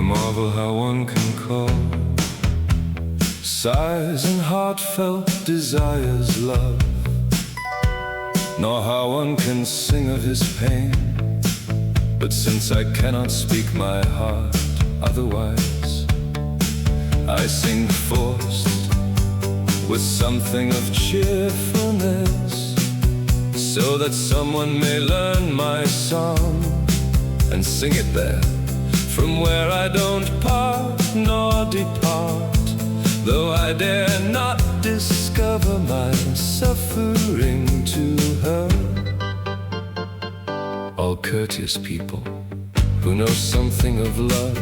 marvel how one can call sighs and heartfelt desires love, nor how one can sing of his pain. But since I cannot speak my heart otherwise, I sing forced with something of cheerfulness, so that someone may learn my song and sing it there, from where I don't part nor depart, though I dare not discover my suffering to her. All courteous people who know something of love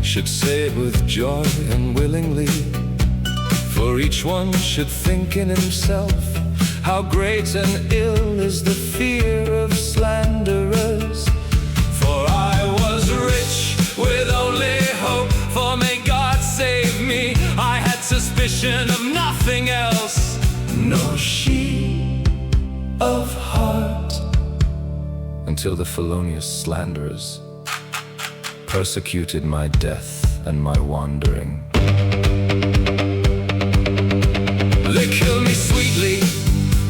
should say it with joy and willingly, for each one should think in himself how great and ill is the fear of slanderers. For I was rich with only hope, for may God save me, I had suspicion of nothing else, nor she of heart, until the felonious slanderers persecuted my death and my wandering. They kill me sweetly,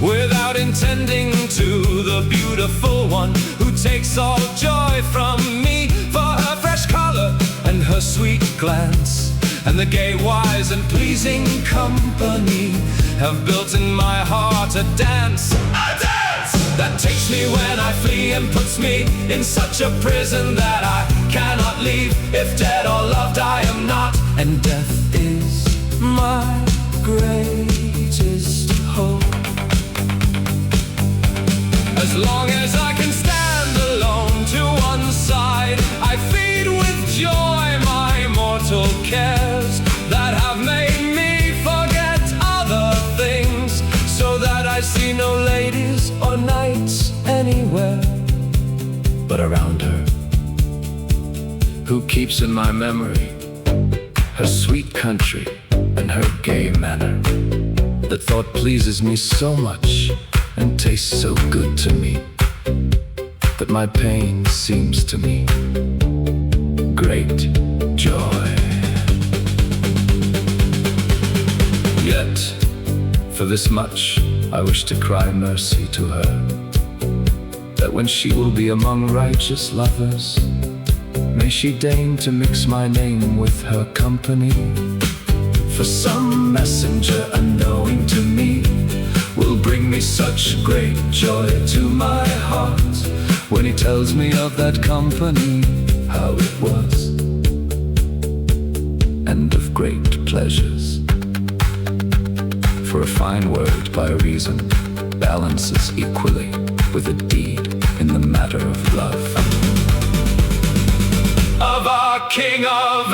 without intending to, the beautiful one who takes all joy from me, for her fresh color and her sweet glance, and the gay, wise, and pleasing company have built in my heart a dance that takes me when I flee and puts me in such a prison that I cannot leave. If dead or loved I am not, and death is my greatest hope. As long as I can stand alone to one side, I feed with joy my mortal cares that have made me forget other things, so that I see no ladies or knights anywhere but around her, who keeps in my memory her sweet country and her gay manner. The thought pleases me so much and tastes so good to me, that my pain seems to me great joy. Yet, for this much I wish to cry mercy to her, that when she will be among righteous lovers, may she deign to mix my name with her company. For some messenger unknowing to me will bring me such great joy to my heart, when he tells me of that company, how it was, and of great pleasures. For a fine word by reason balances equally with a deed in the matter of love. Of our King of